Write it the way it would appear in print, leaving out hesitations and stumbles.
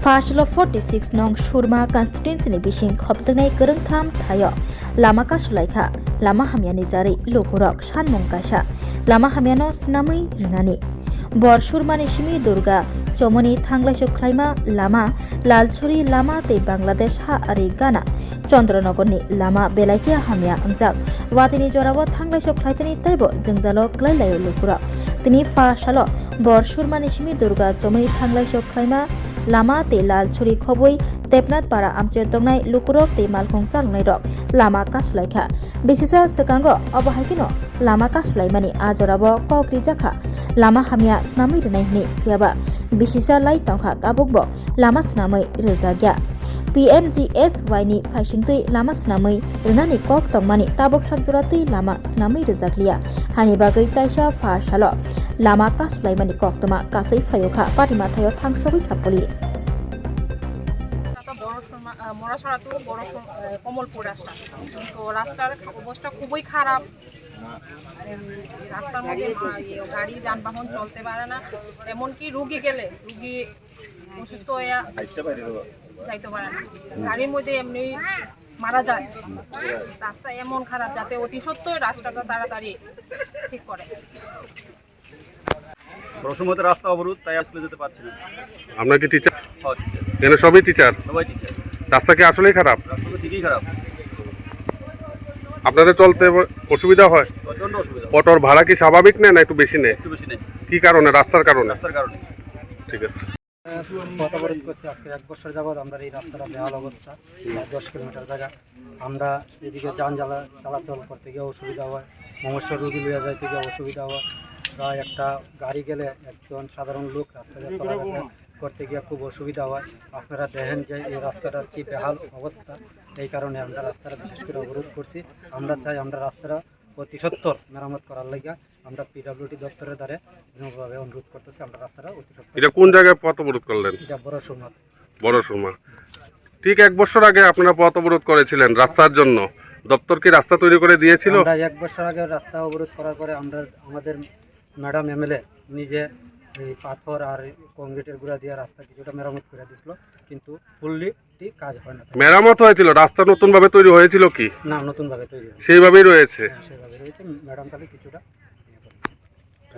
फार्सल 46 नं सुरमा कन्स्टिट्युन्सिनि बिसिं खबजोंनाय गोरोंथाम थायो लामा कासुलायखा लामा हामियानि जारै लुकुरक सानमं कासा लामा हामियानो स्नामै रिनानि बर सुरमानि सिमी दुर्गा चमनी थांलायसो ख्लाइमा लामा लालछुरी लामा ते बांलादेश हा आरि गाना चन्द्रनगरनि लामा बेलायखिया हामिया अंजाक वातिनि जराबो थांलायसो ख्लाइतनि तैबो जोंजालो क्लाइलायो लुकुरक तिनि फार्सालो बर सुरमानि सिमी दुर्गा चमनी थांलायसो ख्लाइमा लामा ते लालछुरी खबै तेपनाथ पारा आमचे दंनाय लुकुरक ते मालखं चालुनाय रक लामा कासुलायखा बिसिसा सकांगो अबहायकिनो लामा कासुलायमानि आजराबो कक्रि जाखा लामा हामिया स्नामै रिनायनि फियाबा बिसिसा लाई तंखा ताबुकबो लामा स्नामै रोजाग्या PMGSY नि फाइसिंतै लामा स्नामै रिनानि कक तंमानि ताबुक साकजरातै लामा स्नामै रोजाग्लिया हानि बागै ताइसा फासालो लामा कासुलायमानि कक्तमा कासै फायोखा पाटिमाथायो थांसगैखा पुलिस মরাসরা তো বড় কমলপুর রাস্তা তো রাস্তার অবস্থা খুবই খারাপ রাস্তার মধ্যে গাড়ি যানবাহন চলতে পারে না এমনকি রুগী গেলে রুগী অসুস্থ হয়ে যাইতে পারে না গাড়ির মধ্যে এমনি মারা যায় রাস্তা এমন খারাপ যাতে অতি সত্ত্বই রাস্তাটা তাড়াতাড়ি ঠিক করে প্রথমত রাস্তা অবরোধ তাই আসলে যেতে পারছি না। আপনার কি টিচার? হ্যাঁ টিচার। এখানে সবই টিচার? সবাই টিচার। রাস্তা কি আসলেই খারাপ? রাস্তা তো ঠিকই খারাপ। আপনাদের চলতে অসুবিধা হয়? প্রচন্ড অসুবিধা। অটোর ভাড়া কি স্বাভাবিক নেয় না একটু বেশি নেয়? একটু বেশি নেয়। কি কারণে? রাস্তার কারণে? রাস্তার কারণে। ঠিক আছে। পথ অবরোধ করছি আজকে 1 বছর যাবৎ আমরা এই রাস্তাটা বেহাল অবস্থা 10 কিলোমিটার জায়গা আমরা এদিকে যান চলাচল করতে গিয়ে অসুবিধা হয় মমস্য রুগী লইয়া যাইতে গিয়ে অসুবিধা হয় প্রায় একটা গাড়ি গেলে একজন সাধারণ লোক রাস্তায় চলাফেরা করতে গিয়ে খুব অসুবিধা হয় আপনারা দেখেন যে এই রাস্তাটার কি বেহাল অবস্থা এই কারণে আমরা রাস্তাটা বিশেষ করে অবরোধ করছি আমরা চাই আমরা রাস্তাটা অতি সত্বর মেরামত করার লাগা আমরা PWD দপ্তরের দ্বারা বিনম্রভাবে অনুরোধ করতেছি আমরা রাস্তাটা অতি সত্বর। এটা কোন জায়গায় পথ অবরোধ করলেন? এটা বড় সুরমা। বড় সুরমা। ঠিক 1 বছর আগে আপনারা পথ অবরোধ করেছিলেন রাস্তার জন্য। দপ্তর কি রাস্তা তৈরি করে দিয়েছিল? আমরা 1 বছর আগে রাস্তা অবরোধ করার পরে আমাদের ম্যাডাম MLA নিজে এই পাথর আর কংক্রিটের গুঁড়া দিয়ে রাস্তা কিছুটা মেরামত করে দিয়েছিল কিন্তু ফুললি কাজ হয় না। মেরামত হয়েছিল? রাস্তা নতুনভাবে তৈরি হয়েছিল কি? না নতুনভাবে তৈরি হয় সেইভাবেই রয়েছে। সেভাবে রয়েছে ম্যাডাম তাহলে কিছুটা